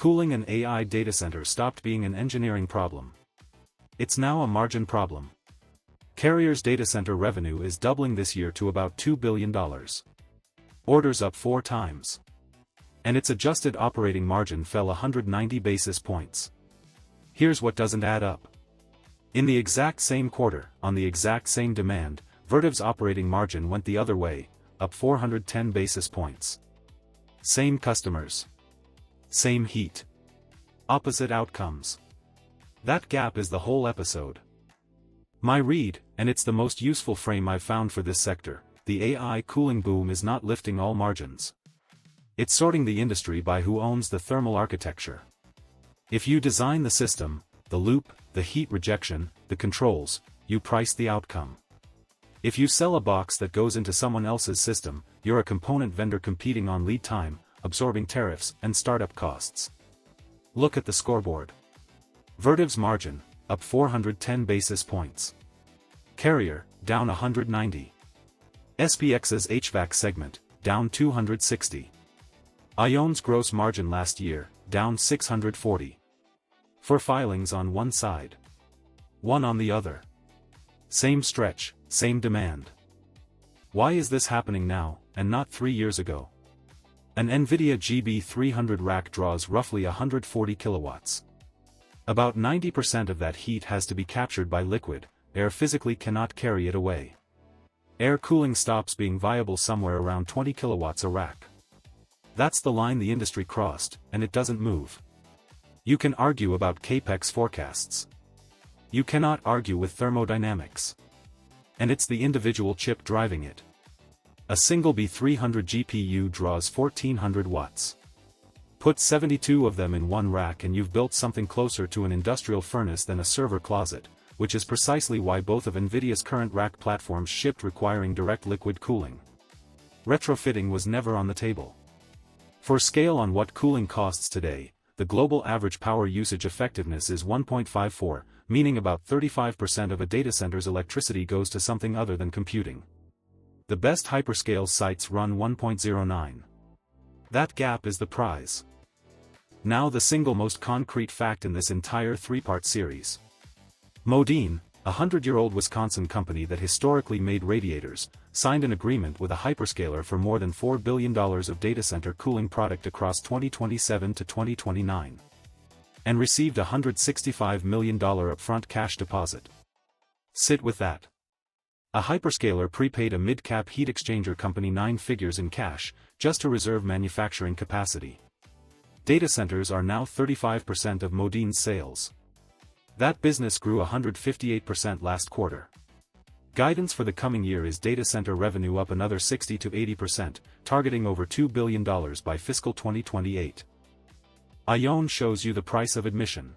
Cooling an AI data center stopped being an engineering problem. It's now a margin problem. Carrier's data center revenue is doubling this year to about $2 billion. Orders up 4 times. And its adjusted operating margin fell 190 basis points. Here's what doesn't add up. In the exact same quarter, on the exact same demand, Vertiv's operating margin went the other way, up 410 basis points. Same customers. Same heat. Opposite outcomes. That gap is the whole episode. My read, and it's the most useful frame I've found for this sector, the AI cooling boom is not lifting all margins. It's sorting the industry by who owns the thermal architecture. If you design the system, the loop, the heat rejection, the controls, you price the outcome. If you sell a box that goes into someone else's system, you're a component vendor competing on lead time, absorbing tariffs and startup costs. Look at the scoreboard. Vertiv's margin, up 410 basis points. Carrier, down 190. SPX's HVAC segment, down 260. AAON's gross margin last year, down 640. 4 filings on one side. 1 on the other. Same stretch, same demand. Why is this happening now, and not 3 years ago? An NVIDIA GB300 rack draws roughly 140 kilowatts. About 90% of that heat has to be captured by liquid, air physically cannot carry it away. Air cooling stops being viable somewhere around 20 kilowatts a rack. That's the line the industry crossed, and it doesn't move. You can argue about CAPEX forecasts. You cannot argue with thermodynamics. And it's the individual chip driving it. A single B300 GPU draws 1400 watts. Put 72 of them in one rack and you've built something closer to an industrial furnace than a server closet, which is precisely why both of NVIDIA's current rack platforms shipped requiring direct liquid cooling. Retrofitting was never on the table. For scale on what cooling costs today, the global average power usage effectiveness is 1.54, meaning about 35% of a data center's electricity goes to something other than computing. The best hyperscale sites run 1.09. That gap is the prize. Now the single most concrete fact in this entire 3-part series. Modine, a 100-year-old Wisconsin company that historically made radiators, signed an agreement with a hyperscaler for more than $4 billion of data center cooling product across 2027 to 2029. And received a $165 million upfront cash deposit. Sit with that. A hyperscaler prepaid a mid-cap heat exchanger company 9 figures in cash, just to reserve manufacturing capacity. Data centers are now 35% of Modine's sales. That business grew 158% last quarter. Guidance for the coming year is data center revenue up another 60 to 80%, targeting over $2 billion by fiscal 2028. AAON shows you the price of admission.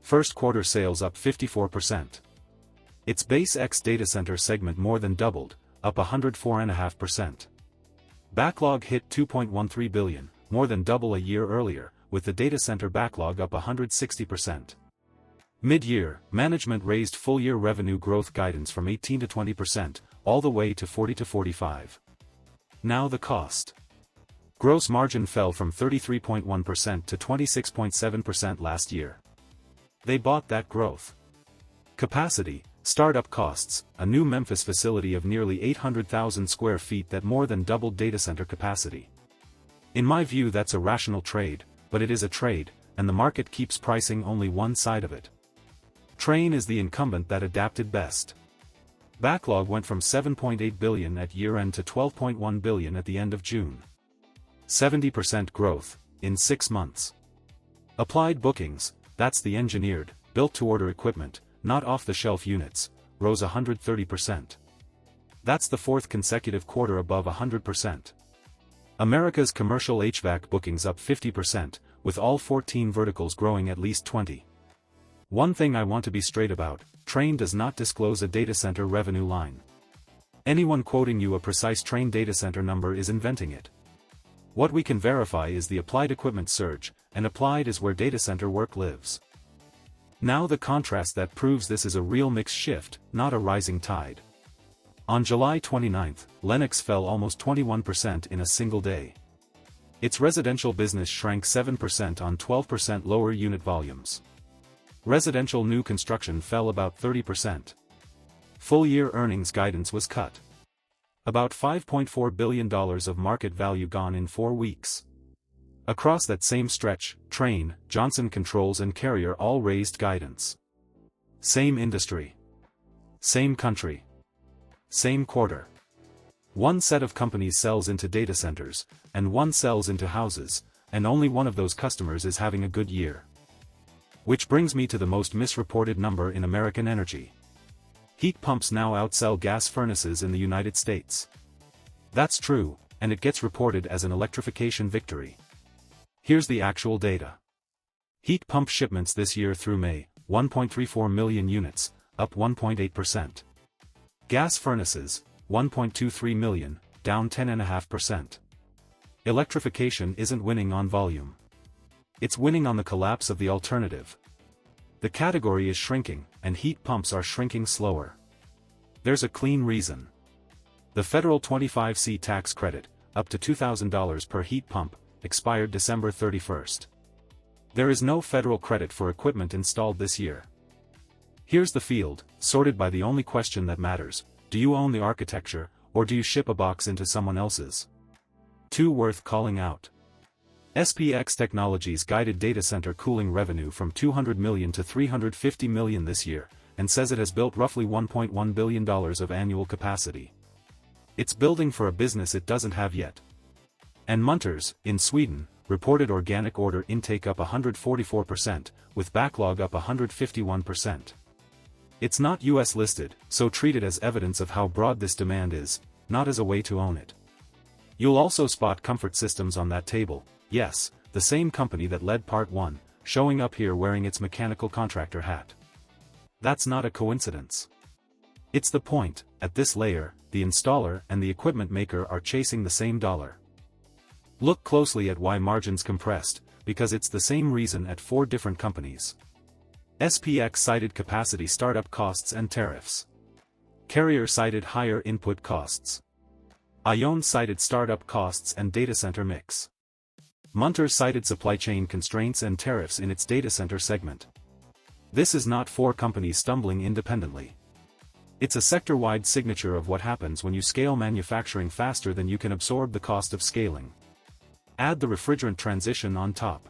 First quarter sales up 54%. Its base X data center segment more than doubled, up 104.5%. Backlog hit $2.13 billion, more than double a year earlier, with the data center backlog up 160%. Mid-year, management raised full-year revenue growth guidance from 18 to 20%, all the way to 40 to 45. Now the cost. Gross margin fell from 33.1% to 26.7% last year. They bought that growth. Capacity, startup costs, a new Memphis facility of nearly 800,000 square feet that more than doubled data center capacity. In my view, that's a rational trade, but it is a trade, and the market keeps pricing only one side of it. Trane is the incumbent that adapted best. Backlog went from $7.8 billion at year-end to $12.1 billion at the end of June. 70% growth, in 6 months. Applied bookings, that's the engineered, built-to-order equipment, not off-the-shelf units, rose 130%. That's the 4th consecutive quarter above 100%. America's commercial HVAC bookings up 50%, with all 14 verticals growing at least 20. One thing I want to be straight about, Trane does not disclose a data center revenue line. Anyone quoting you a precise Trane data center number is inventing it. What we can verify is the applied equipment surge, and applied is where data center work lives. Now the contrast that proves this is a real mix shift, not a rising tide. On July 29, Lennox fell almost 21% in a single day. Its residential business shrank 7% on 12% lower unit volumes. Residential new construction fell about 30%. Full-year earnings guidance was cut. About $5.4 billion of market value gone in 4 weeks. Across that same stretch, Trane, Johnson Controls and Carrier all raised guidance. Same industry. Same country. Same quarter. One set of companies sells into data centers, and one sells into houses, and only one of those customers is having a good year. Which brings me to the most misreported number in American energy. Heat pumps now outsell gas furnaces in the United States. That's true, and it gets reported as an electrification victory. Here's the actual data. Heat pump shipments this year through May, 1.34 million units, up 1.8%. Gas furnaces, 1.23 million, down 10.5%. Electrification isn't winning on volume. It's winning on the collapse of the alternative. The category is shrinking, and heat pumps are shrinking slower. There's a clean reason. The federal 25C tax credit, up to $2,000 per heat pump, expired December 31st. There is no federal credit for equipment installed this year. Here's the field, sorted by the only question that matters: do you own the architecture, or do you ship a box into someone else's? Two worth calling out. SPX Technologies guided data center cooling revenue from $200 million to $350 million this year, and says it has built roughly $1.1 billion of annual capacity. It's building for a business it doesn't have yet. And Munters, in Sweden, reported organic order intake up 144%, with backlog up 151%. It's not US listed, so treat it as evidence of how broad this demand is, not as a way to own it. You'll also spot Comfort Systems on that table, yes, the same company that led Part 1, showing up here wearing its mechanical contractor hat. That's not a coincidence. It's the point: at this layer, the installer and the equipment maker are chasing the same dollar. Look closely at why margins compressed, because it's the same reason at 4 different companies. SPX cited capacity startup costs and tariffs. Carrier cited higher input costs. AAON cited startup costs and data center mix. Munters cited supply chain constraints and tariffs in its data center segment. This is not 4 companies stumbling independently. It's a sector-wide signature of what happens when you scale manufacturing faster than you can absorb the cost of scaling. Add the refrigerant transition on top.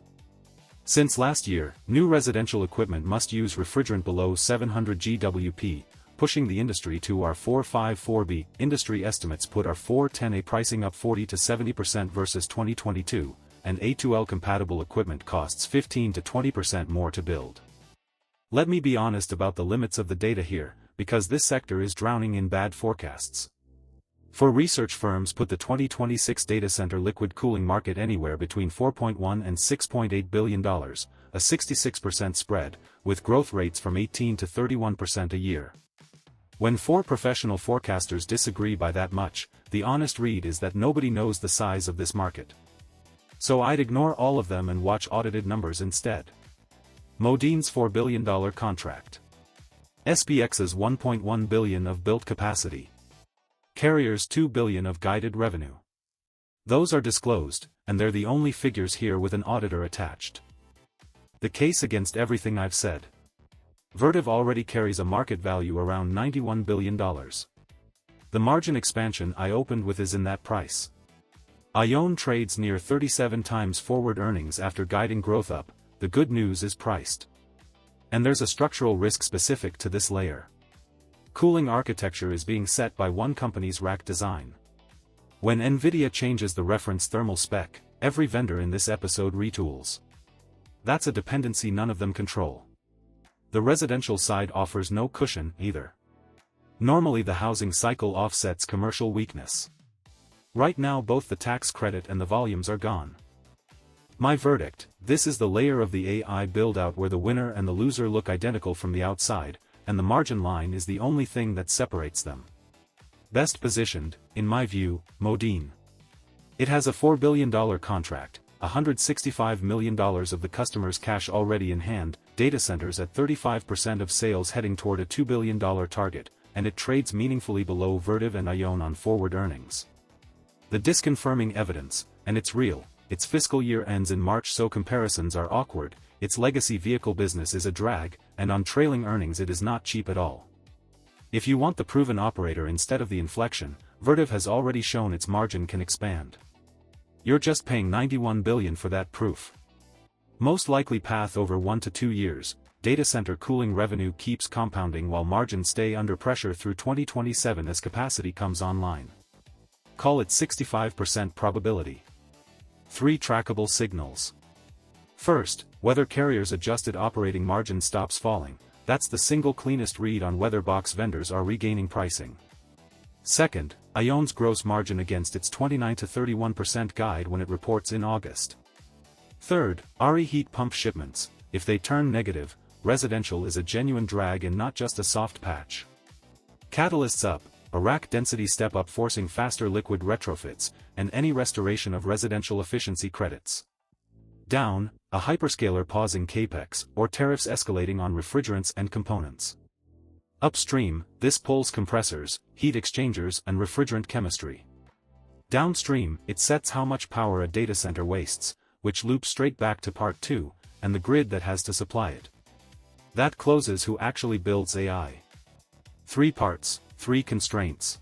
Since last year, new residential equipment must use refrigerant below 700 GWP, pushing the industry to R454B. Industry estimates put R410A pricing up 40 to 70% versus 2022, and A2L compatible equipment costs 15 to 20% more to build. Let me be honest about the limits of the data here, because this sector is drowning in bad forecasts. For research firms put the 2026 data center liquid cooling market anywhere between $4.1 and $6.8 billion, a 66% spread, with growth rates from 18 to 31% a year. When 4 professional forecasters disagree by that much, the honest read is that nobody knows the size of this market. So I'd ignore all of them and watch audited numbers instead. Modine's $4 billion contract. SPX's $1.1 billion of built capacity. Carrier's $2 billion of guided revenue. Those are disclosed, and they're the only figures here with an auditor attached. The case against everything I've said. Vertiv already carries a market value around $91 billion. The margin expansion I opened with is in that price. AAON trades near 37 times forward earnings after guiding growth up. The good news is priced. And there's a structural risk specific to this layer. Cooling architecture is being set by one company's rack design. When NVIDIA changes the reference thermal spec, every vendor in this episode retools. That's a dependency none of them control. The residential side offers no cushion, either. Normally the housing cycle offsets commercial weakness. Right now both the tax credit and the volumes are gone. My verdict: this is the layer of the AI build-out where the winner and the loser look identical from the outside, and the margin line is the only thing that separates them. Best positioned, in my view, Modine. It has a $4 billion contract, $165 million of the customer's cash already in hand, data centers at 35% of sales heading toward a $2 billion target, and it trades meaningfully below Vertiv and AAON on forward earnings. The disconfirming evidence, and it's real, its fiscal year ends in March, so comparisons are awkward, its legacy vehicle business is a drag, and on trailing earnings it is not cheap at all. If you want the proven operator instead of the inflection, Vertiv has already shown its margin can expand. You're just paying $91 billion for that proof. Most likely path over 1 to 2 years, data center cooling revenue keeps compounding while margins stay under pressure through 2027 as capacity comes online. Call it 65% probability. 3 trackable signals. First, whether Carrier's adjusted operating margin stops falling. That's the single cleanest read on whether box vendors are regaining pricing. Second, AAON's gross margin against its 29 to 31% guide when it reports in August. Third, RE heat pump shipments. If they turn negative, residential is a genuine drag and not just a soft patch. Catalysts up, a rack density step up forcing faster liquid retrofits, and any restoration of residential efficiency credits. Down, a hyperscaler pausing capex, or tariffs escalating on refrigerants and components. Upstream, this pulls compressors, heat exchangers and refrigerant chemistry. Downstream, it sets how much power a data center wastes, which loops straight back to part 2, and the grid that has to supply it. That closes who actually builds AI. 3 parts, 3 constraints.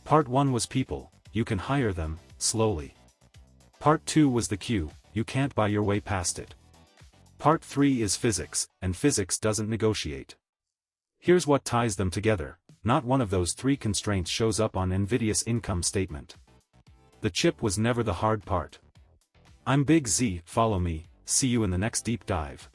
Part 1 was people, you can hire them, slowly. Part 2 was the queue, you can't buy your way past it. Part 3 is physics, and physics doesn't negotiate. Here's what ties them together, not one of those 3 constraints shows up on NVIDIA's income statement. The chip was never the hard part. I'm Big Z, follow me, see you in the next deep dive.